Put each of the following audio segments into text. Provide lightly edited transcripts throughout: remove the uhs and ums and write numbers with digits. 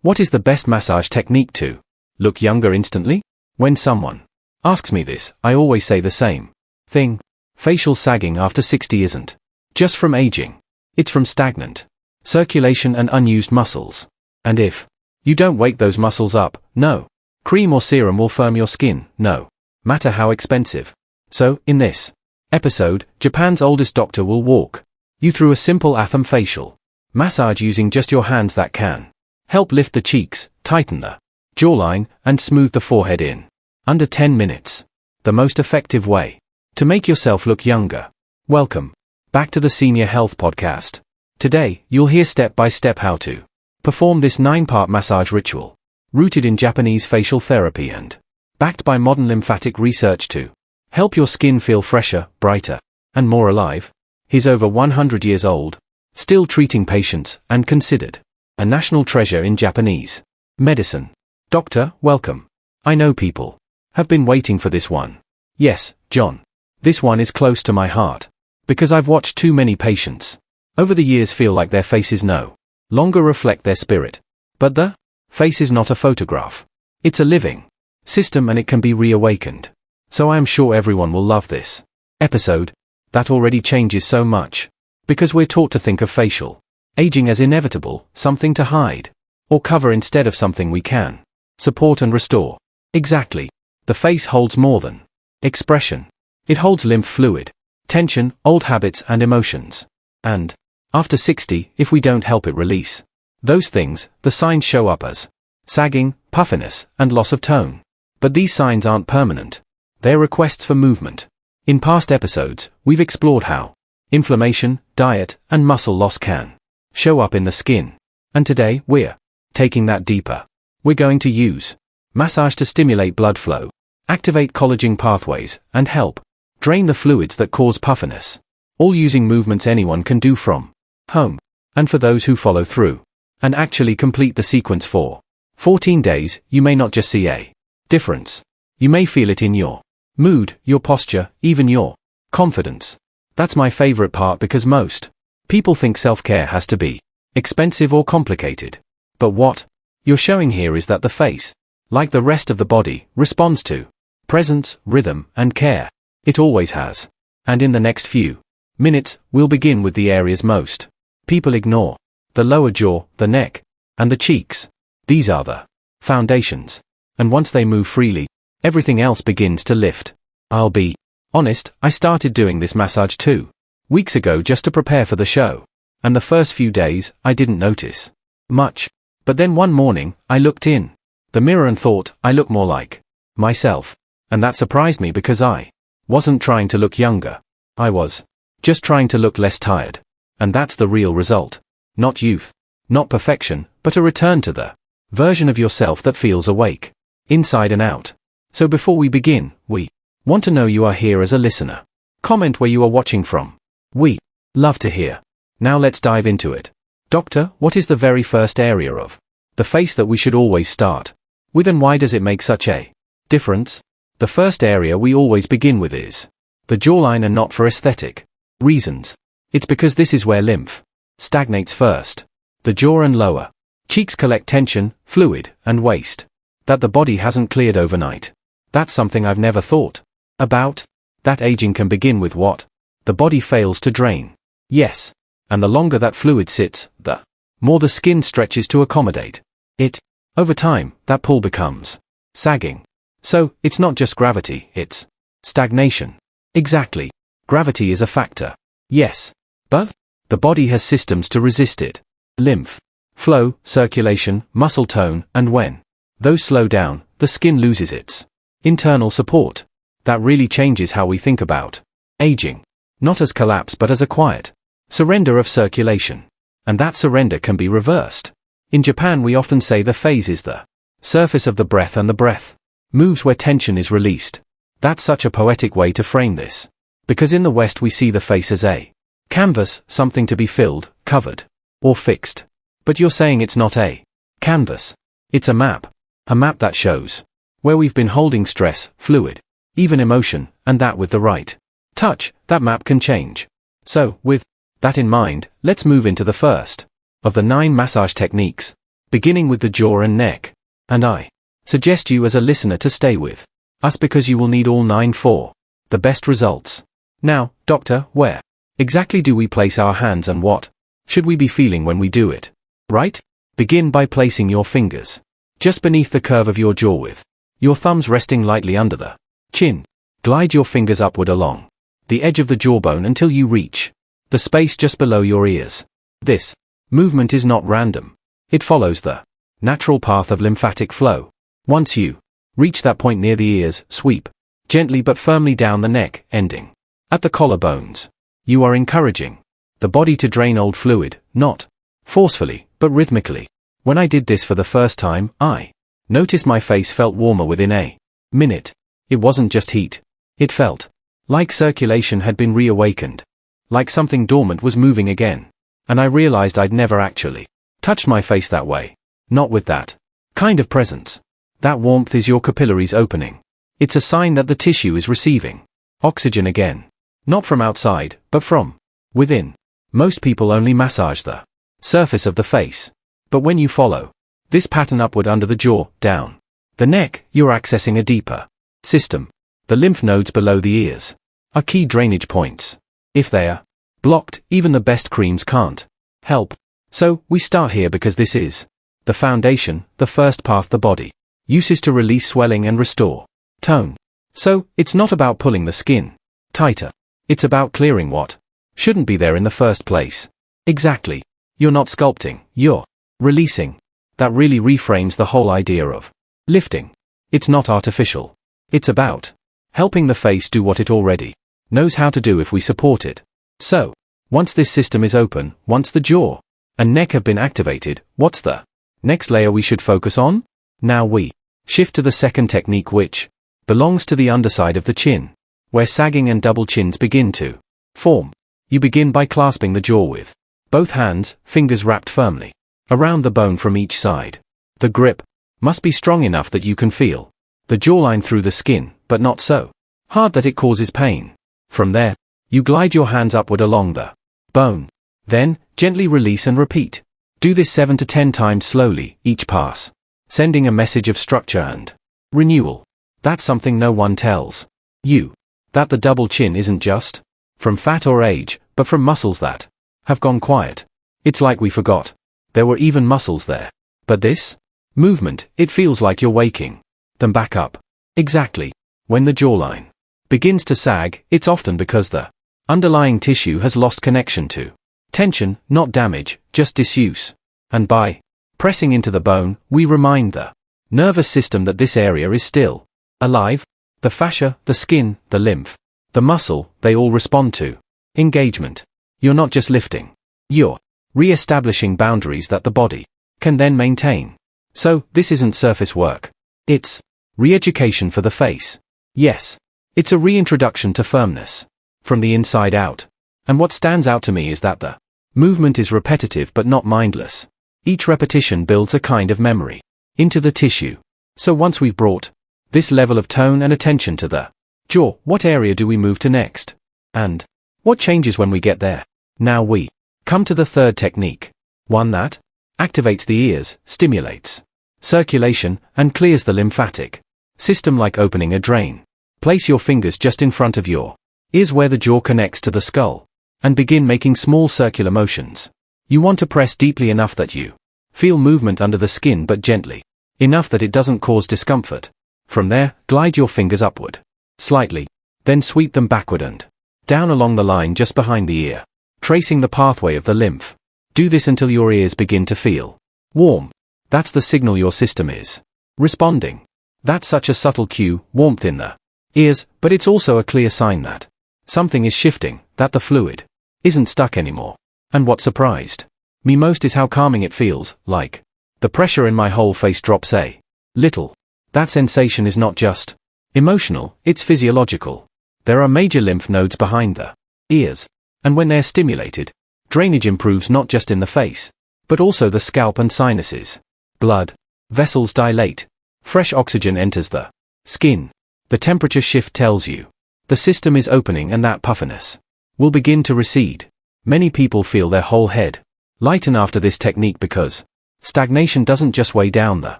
What is the best massage technique to look younger instantly? When someone asks me this, I always say the same thing. Facial sagging after 60 isn't just from aging. It's from stagnant circulation and unused muscles. And if you don't wake those muscles up, no cream or serum will firm your skin, no matter how expensive. So, in this episode, Japan's oldest doctor will walk you through a simple Atham facial massage using just your hands that can help lift the cheeks, tighten the jawline, and smooth the forehead in under 10 minutes. The most effective way to make yourself look younger. Welcome back to the Senior Health Podcast. Today, you'll hear step-by-step how to perform this 9-part massage ritual, rooted in Japanese facial therapy and backed by modern lymphatic research to help your skin feel fresher, brighter, and more alive. He's over 100 years old, still treating patients, and considered a national treasure in Japanese medicine. Doctor, welcome. I know people have been waiting for this one. Yes, John. This one is close to my heart, because I've watched too many patients over the years feel like their faces no longer reflect their spirit. But the face is not a photograph. It's a living system and it can be reawakened. So I am sure everyone will love this episode. That already changes so much, because we're taught to think of facial aging as inevitable, something to hide or cover instead of something we can support and restore. Exactly. The face holds more than expression. It holds lymph fluid, tension, old habits and emotions. And after 60, if we don't help it release those things, the signs show up as sagging, puffiness, and loss of tone. But these signs aren't permanent. They're requests for movement. In past episodes, we've explored how inflammation, diet, and muscle loss can show up in the skin. And today, we're taking that deeper. We're going to use massage to stimulate blood flow, activate collagen pathways, and help drain the fluids that cause puffiness. All using movements anyone can do from home. And for those who follow through and actually complete the sequence for 14 days, you may not just see a difference. You may feel it in your mood, your posture, even your confidence. That's my favorite part because most people think self-care has to be expensive or complicated. But what you're showing here is that the face, like the rest of the body, responds to presence, rhythm, and care. It always has. And in the next few minutes, we'll begin with the areas most people ignore: the lower jaw, the neck, and the cheeks. These are the foundations. And once they move freely, everything else begins to lift. I'll be honest, I started doing this massage 2 weeks ago just to prepare for the show. And the first few days, I didn't notice much. But then one morning, I looked in the mirror and thought, I look more like myself. And that surprised me because I wasn't trying to look younger. I was just trying to look less tired. And that's the real result. Not youth, not perfection, but a return to the version of yourself that feels awake, inside and out. So before we begin, we want to know you are here as a listener. Comment where you are watching from. We love to hear. Now let's dive into it. Doctor, what is the very first area of the face that we should always start with, and why does it make such a difference? The first area we always begin with is the jawline, and not for aesthetic reasons. It's because this is where lymph stagnates first. The jaw and lower cheeks collect tension, fluid, and waste that the body hasn't cleared overnight. That's something I've never thought about. That aging can begin with what the body fails to drain. Yes. And the longer that fluid sits, the more the skin stretches to accommodate it. Over time, that pull becomes sagging. So, it's not just gravity, it's stagnation. Exactly. Gravity is a factor. Yes. But the body has systems to resist it. Lymph flow, circulation, muscle tone, and when those slow down, the skin loses its internal support. That really changes how we think about aging. Not as collapse but as a quiet surrender of circulation. And that surrender can be reversed. In Japan we often say the face is the surface of the breath and the breath moves where tension is released. That's such a poetic way to frame this. Because in the West we see the face as a canvas, something to be filled, covered, or fixed. But you're saying it's not a canvas. It's a map that shows where we've been holding stress, fluid, even emotion, and that with the right touch, that map can change. So, with that in mind, let's move into the first of the 9 massage techniques beginning with the jaw and neck. And I suggest you as a listener to stay with us because you will need all 9 for the best results. Now, doctor, where exactly do we place our hands and what should we be feeling when we do it? Right? Begin by placing your fingers just beneath the curve of your jaw with your thumbs resting lightly under the chin. Glide your fingers upward along the edge of the jawbone until you reach the space just below your ears. This movement is not random. It follows the natural path of lymphatic flow. Once you reach that point near the ears, sweep gently but firmly down the neck, ending at the collarbones. You are encouraging the body to drain old fluid, not forcefully, but rhythmically. When I did this for the first time, I noticed my face felt warmer within a minute. It wasn't just heat. It felt like circulation had been reawakened, like something dormant was moving again. And I realized I'd never actually touched my face that way. Not with that kind of presence. That warmth is your capillaries opening. It's a sign that the tissue is receiving oxygen again. Not from outside, but from within. Most people only massage the surface of the face. But when you follow this pattern upward under the jaw, down the neck, you're accessing a deeper system. The lymph nodes below the ears are key drainage points. If they are blocked, even the best creams can't help. So, we start here because this is the foundation, the first path the body uses to release swelling and restore tone. So, it's not about pulling the skin tighter. It's about clearing what shouldn't be there in the first place. Exactly. You're not sculpting, you're releasing. That really reframes the whole idea of lifting. It's not artificial. It's about helping the face do what it already knows how to do if we support it. So, once this system is open, once the jaw and neck have been activated, what's the next layer we should focus on? Now we shift to the second technique, which belongs to the underside of the chin, where sagging and double chins begin to form. You begin by clasping the jaw with both hands, fingers wrapped firmly around the bone from each side. The grip must be strong enough that you can feel the jawline through the skin, but not so hard that it causes pain. From there, you glide your hands upward along the bone. Then, gently release and repeat. Do this 7 to 10 times slowly, each pass sending a message of structure and renewal. That's something no one tells you. That the double chin isn't just from fat or age, but from muscles that have gone quiet. It's like we forgot there were even muscles there. But this movement, it feels like you're waking them back up. Exactly. When the jawline begins to sag, it's often because the underlying tissue has lost connection to tension, not damage, just disuse. And by pressing into the bone, we remind the nervous system that this area is still alive. The fascia, the skin, the lymph, the muscle, they all respond to engagement. You're not just lifting. You're re-establishing boundaries that the body can then maintain. So, this isn't surface work. It's re-education for the face. Yes. It's a reintroduction to firmness from the inside out. And what stands out to me is that the movement is repetitive but not mindless. Each repetition builds a kind of memory into the tissue. So once we've brought this level of tone and attention to the jaw, what area do we move to next? And what changes when we get there? Now we come to the third technique. One that activates the ears, stimulates circulation, and clears the lymphatic system like opening a drain. Place your fingers just in front of your ears where the jaw connects to the skull, and begin making small circular motions. You want to press deeply enough that you feel movement under the skin, but gently enough that it doesn't cause discomfort. From there, glide your fingers upward slightly, then sweep them backward and down along the line just behind the ear, tracing the pathway of the lymph. Do this until your ears begin to feel warm. That's the signal your system is responding. That's such a subtle cue, warmth in the ears, but it's also a clear sign that something is shifting, that the fluid isn't stuck anymore. And what surprised me most is how calming it feels, like the pressure in my whole face drops a little. That sensation is not just emotional, it's physiological. There are major lymph nodes behind the ears, and when they're stimulated, drainage improves not just in the face, but also the scalp and sinuses. Blood vessels dilate. Fresh oxygen enters the skin. The temperature shift tells you the system is opening, and that puffiness will begin to recede. Many people feel their whole head lighten after this technique because Stagnation doesn't just weigh down the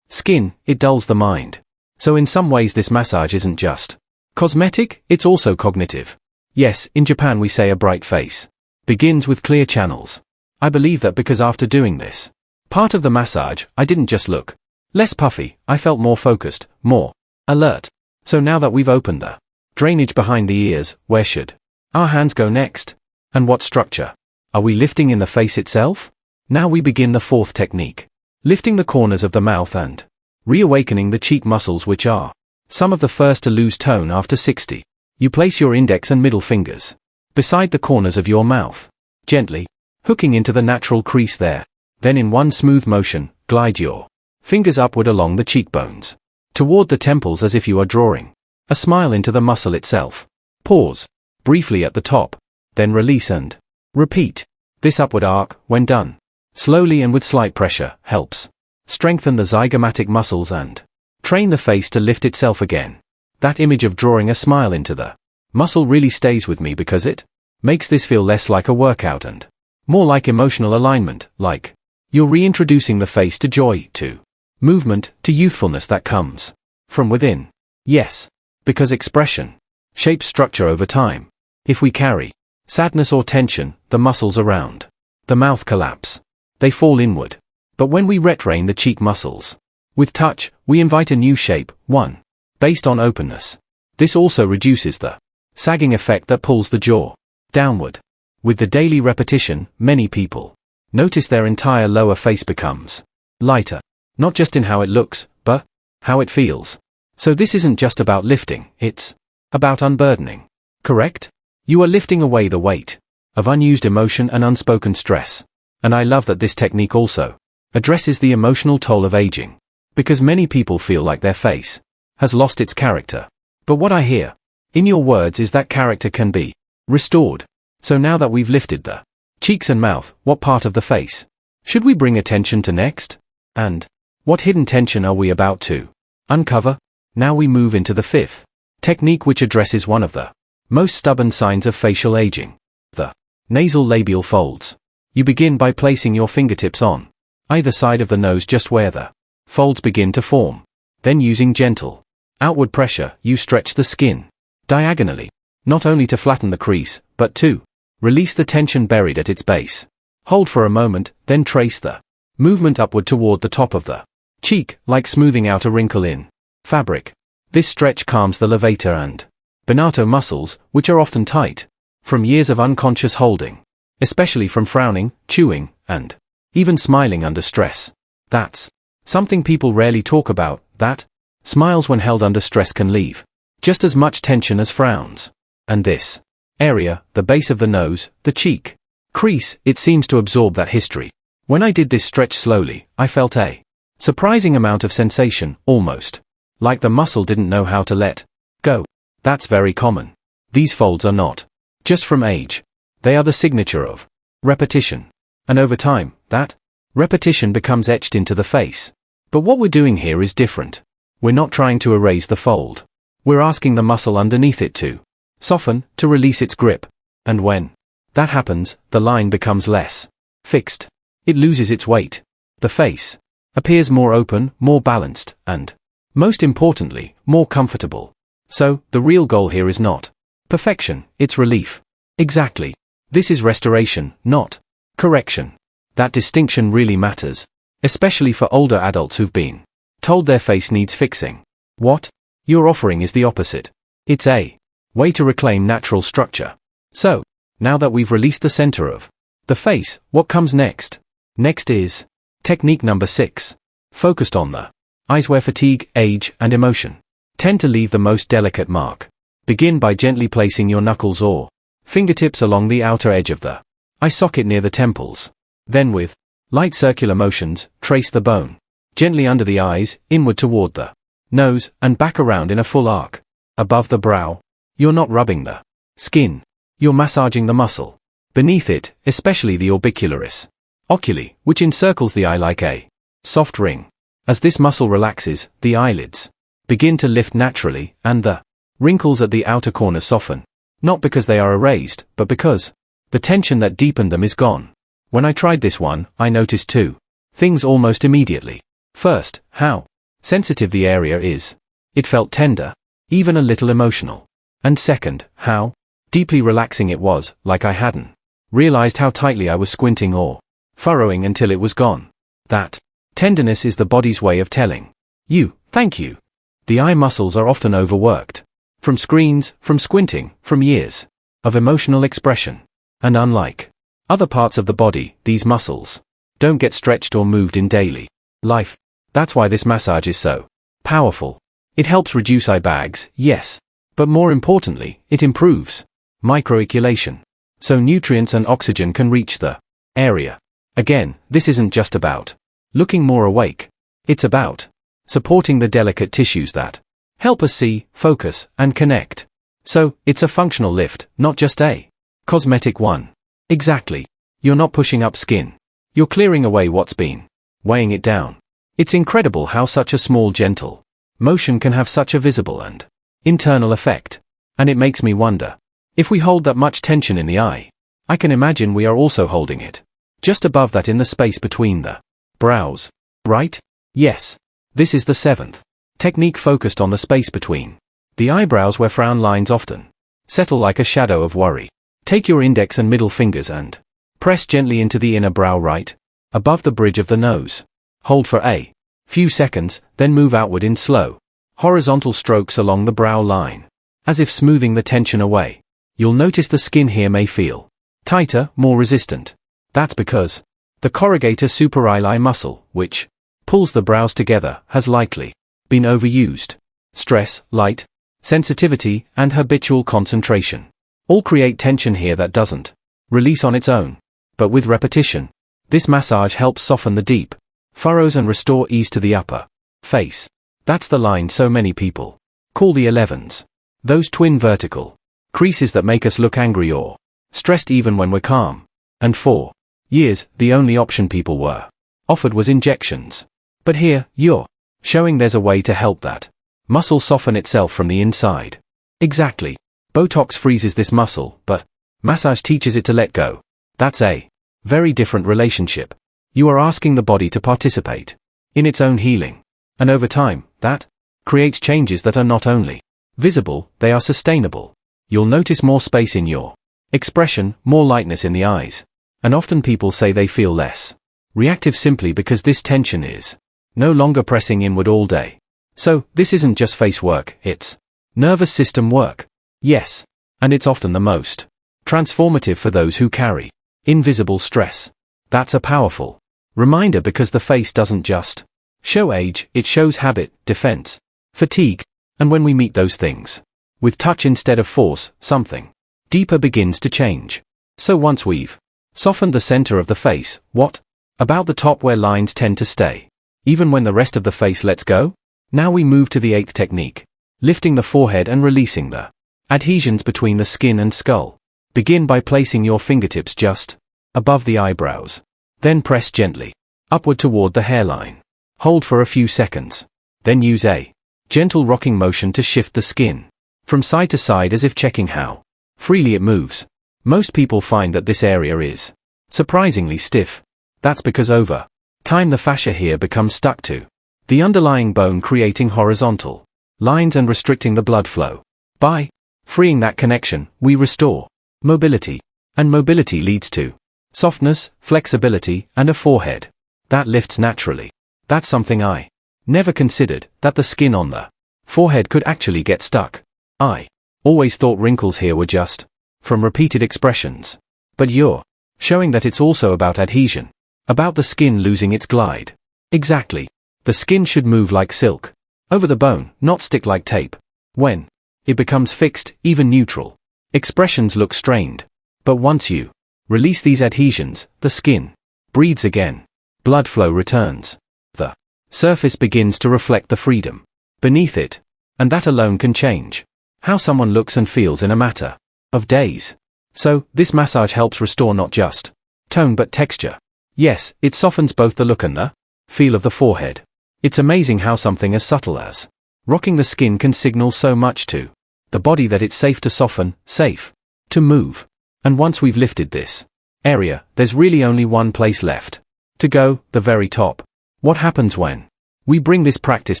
skin, it dulls the mind. So in some ways this massage isn't just cosmetic, it's also cognitive. Yes, in Japan we say a bright face begins with clear channels. I believe that because after doing this part of the massage, I didn't just look less puffy, I felt more focused, more alert. So now that we've opened the drainage behind the ears, where should our hands go next? And what structure? Are we lifting in the face itself? Now we begin the fourth technique. Lifting the corners of the mouth and reawakening the cheek muscles, which are some of the first to lose tone after 60. You place your index and middle fingers beside the corners of your mouth, gently hooking into the natural crease there. Then in one smooth motion, glide your fingers upward along the cheekbones, toward the temples as if you are drawing a smile into the muscle itself. Pause briefly at the top, then release and repeat. This upward arc, when done slowly and with slight pressure, helps strengthen the zygomatic muscles and train the face to lift itself again. That image of drawing a smile into the muscle really stays with me because it makes this feel less like a workout and more like emotional alignment, like you're reintroducing the face to joy, to movement, to youthfulness that comes from within. Yes, because expression shapes structure over time. If we carry sadness or tension, the muscles around the mouth collapse. They fall inward. But when we retrain the cheek muscles with touch, we invite a new shape, one based on openness. This also reduces the sagging effect that pulls the jaw downward. With the daily repetition, many people notice their entire lower face becomes lighter, not just in how it looks, but how it feels. So this isn't just about lifting, it's about unburdening. Correct? You are lifting away the weight of unused emotion and unspoken stress. And I love that this technique also addresses the emotional toll of aging, because many people feel like their face has lost its character. But what I hear in your words is that character can be restored. So now that we've lifted the cheeks and mouth, what part of the face should we bring attention to next? And what hidden tension are we about to uncover? Now we move into the fifth technique, which addresses one of the most stubborn signs of facial aging, the nasal labial folds. You begin by placing your fingertips on either side of the nose, just where the folds begin to form. Then using gentle outward pressure, you stretch the skin diagonally, not only to flatten the crease, but to release the tension buried at its base. Hold for a moment, then trace the movement upward toward the top of the cheek, like smoothing out a wrinkle in fabric. This stretch calms the levator and Benato muscles, which are often tight from years of unconscious holding, especially from frowning, chewing, and even smiling under stress. That's something people rarely talk about, that smiles when held under stress can leave just as much tension as frowns. And this area, the base of the nose, the cheek crease, it seems to absorb that history. When I did this stretch slowly, I felt a surprising amount of sensation, almost like the muscle didn't know how to let go. That's very common. These folds are not just from age. They are the signature of repetition. And over time, that repetition becomes etched into the face. But what we're doing here is different. We're not trying to erase the fold. We're asking the muscle underneath it to soften, to release its grip. And when that happens, the line becomes less fixed. It loses its weight. The face appears more open, more balanced, and, most importantly, more comfortable. So, the real goal here is not perfection, it's relief. Exactly. This is restoration, not correction. That distinction really matters, especially for older adults who've been told their face needs fixing. What you're offering is the opposite. It's a way to reclaim natural structure. So, now that we've released the center of the face, what comes next? Next is technique number 6, focused on the eyes, where fatigue, age, and emotion tend to leave the most delicate mark. Begin by gently placing your knuckles or fingertips along the outer edge of the eye socket near the temples. Then with light circular motions, trace the bone gently under the eyes, inward toward the nose, and back around in a full arc. Above the brow, you're not rubbing the skin, you're massaging the muscle beneath it, especially the orbicularis oculi, which encircles the eye like a soft ring. As this muscle relaxes, the eyelids begin to lift naturally, and the wrinkles at the outer corners soften. Not because they are erased, but because the tension that deepened them is gone. When I tried this one, I noticed 2 things almost immediately. First, how sensitive the area is. It felt tender, even a little emotional. And second, how deeply relaxing it was, like I hadn't realized how tightly I was squinting or furrowing until it was gone. That tenderness is the body's way of telling you, thank you. The eye muscles are often overworked. From screens, from squinting, from years of emotional expression. And unlike other parts of the body, these muscles don't get stretched or moved in daily life. That's why this massage is so powerful. It helps reduce eye bags, yes. But more importantly, it improves microirculation. So nutrients and oxygen can reach the area. Again, this isn't just about looking more awake. It's about supporting the delicate tissues that help us see, focus, and connect. So, it's a functional lift, not just a cosmetic one. Exactly. You're not pushing up skin. You're clearing away what's been weighing it down. It's incredible how such a small, gentle motion can have such a visible and internal effect. And it makes me wonder, if we hold that much tension in the eye, I can imagine we are also holding it just above that in the space between the brows. Right? Yes. This is the seventh technique focused on the space between the eyebrows where frown lines often settle like a shadow of worry. Take your index and middle fingers and press gently into the inner brow right above the bridge of the nose. Hold for a few seconds, then move outward in slow, horizontal strokes along the brow line, as if smoothing the tension away. You'll notice the skin here may feel tighter, more resistant. That's because the corrugator supercilii muscle, which pulls the brows together, has likely been overused. Stress, light, sensitivity, and habitual concentration all create tension here that doesn't release on its own. But with repetition, this massage helps soften the deep furrows and restore ease to the upper face. That's the line so many people call the 11s. Those twin vertical creases that make us look angry or stressed even when we're calm. And for years, the only option people were offered was injections. But here, you're showing there's a way to help that muscle soften itself from the inside. Exactly. Botox freezes this muscle, but massage teaches it to let go. That's a very different relationship. You are asking the body to participate in its own healing. And over time, that creates changes that are not only visible, they are sustainable. You'll notice more space in your expression, more lightness in the eyes. And often people say they feel less reactive simply because this tension is no longer pressing inward all day. So, this isn't just face work, it's nervous system work. Yes. And it's often the most transformative for those who carry invisible stress. That's a powerful reminder because the face doesn't just show age, it shows habit, defense, fatigue. And when we meet those things with touch instead of force, something deeper begins to change. So once we've softened the center of the face, what about the top where lines tend to stay, even when the rest of the face lets go? Now we move to the eighth technique, lifting the forehead and releasing the adhesions between the skin and skull. Begin by placing your fingertips just above the eyebrows. Then press gently upward toward the hairline. Hold for a few seconds. Then use a gentle rocking motion to shift the skin from side to side as if checking how freely it moves. Most people find that this area is surprisingly stiff. That's because over time the fascia here becomes stuck to the underlying bone, creating horizontal lines and restricting the blood flow. By freeing that connection, we restore mobility. And mobility leads to softness, flexibility, and a forehead that lifts naturally. That's something I never considered, that the skin on the forehead could actually get stuck. I always thought wrinkles here were just from repeated expressions. But you're showing that it's also about adhesion, about the skin losing its glide. Exactly. The skin should move like silk over the bone, not stick like tape. When it becomes fixed, even neutral expressions look strained. But once you release these adhesions, the skin breathes again. Blood flow returns. The surface begins to reflect the freedom beneath it. And that alone can change how someone looks and feels in a matter of days. So, this massage helps restore not just tone but texture. Yes, it softens both the look and the feel of the forehead. It's amazing how something as subtle as rocking the skin can signal so much to the body that it's safe to soften, safe to move. And once we've lifted this area, there's really only one place left To go, the very top. What happens when we bring this practice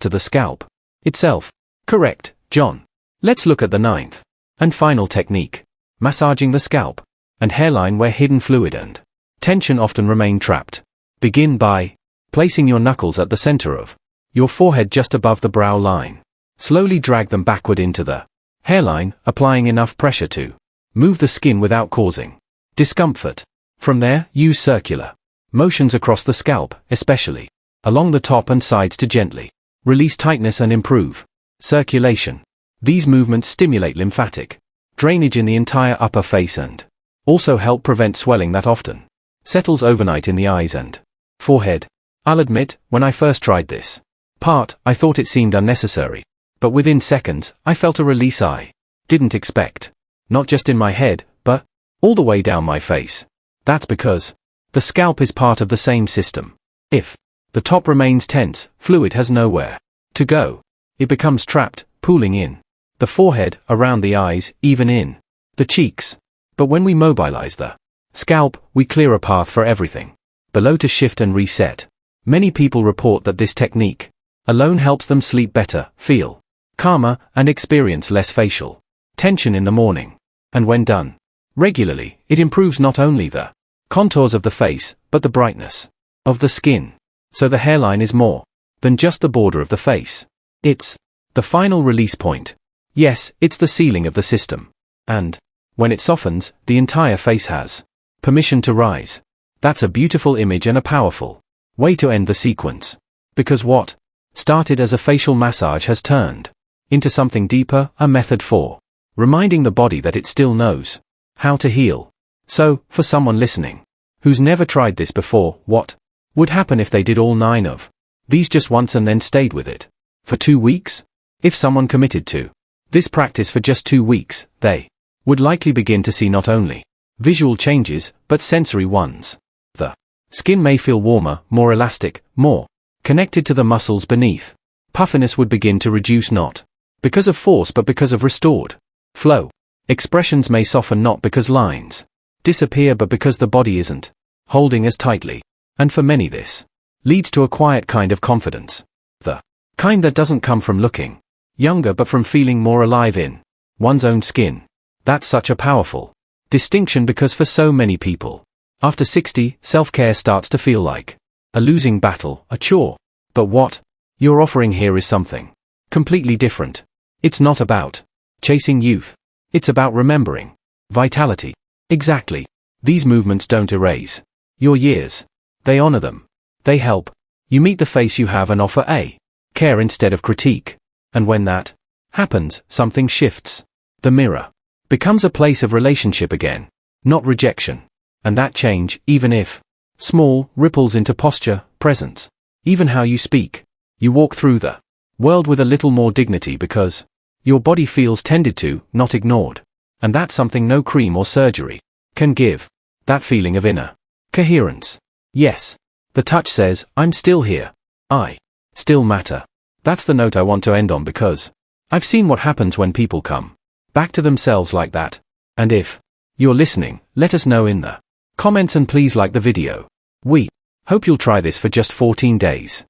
to the scalp itself? Correct, John. Let's look at the ninth and final technique. Massaging the scalp and hairline where hidden fluid and tension often remain trapped. Begin by placing your knuckles at the center of your forehead just above the brow line. Slowly drag them backward into the hairline, applying enough pressure to move the skin without causing discomfort. From there, use circular motions across the scalp, especially along the top and sides to gently release tightness and improve circulation. These movements stimulate lymphatic drainage in the entire upper face and also help prevent swelling that often settles overnight in the eyes and forehead. I'll admit, when I first tried this part, I thought it seemed unnecessary. But within seconds, I felt a release I didn't expect. Not just in my head, but all the way down my face. That's because the scalp is part of the same system. If the top remains tense, fluid has nowhere to go. It becomes trapped, pooling in the forehead, around the eyes, even in the cheeks. But when we mobilize the scalp, we clear a path for everything below to shift and reset. Many people report that this technique alone helps them sleep better, feel calmer, and experience less facial tension in the morning. And when done regularly, it improves not only the contours of the face, but the brightness of the skin. So the hairline is more than just the border of the face. It's the final release point. Yes, it's the ceiling of the system. And when it softens, the entire face has permission to rise. That's a beautiful image and a powerful way to end the sequence. Because what started as a facial massage has turned into something deeper, a method for reminding the body that it still knows how to heal. So, for someone listening who's never tried this before, what would happen if they did all 9 of these just once and then stayed with it for 2 weeks? If someone committed to this practice for just 2 weeks, they would likely begin to see not only visual changes, but sensory ones. The skin may feel warmer, more elastic, more connected to the muscles beneath. Puffiness would begin to reduce not because of force but because of restored flow. Expressions may soften not because lines disappear but because the body isn't holding as tightly. And for many this leads to a quiet kind of confidence. The kind that doesn't come from looking younger but from feeling more alive in one's own skin. That's such a powerful distinction because for so many people, after 60, self-care starts to feel like a losing battle, a chore. But what you're offering here is something completely different. It's not about chasing youth. It's about remembering vitality. Exactly. These movements don't erase your years. They honor them. They help you meet the face you have and offer a care instead of critique. And when that happens, something shifts. The mirror becomes a place of relationship again, not rejection. And that change, even if small, ripples into posture, presence, even how you speak. You walk through the world with a little more dignity because your body feels tended to, not ignored. And that's something no cream or surgery can give. That feeling of inner coherence. Yes. The touch says, I'm still here. I still matter. That's the note I want to end on because I've seen what happens when people come back to themselves like that. And if you're listening, let us know in the comments and please like the video. We hope you'll try this for just 14 days.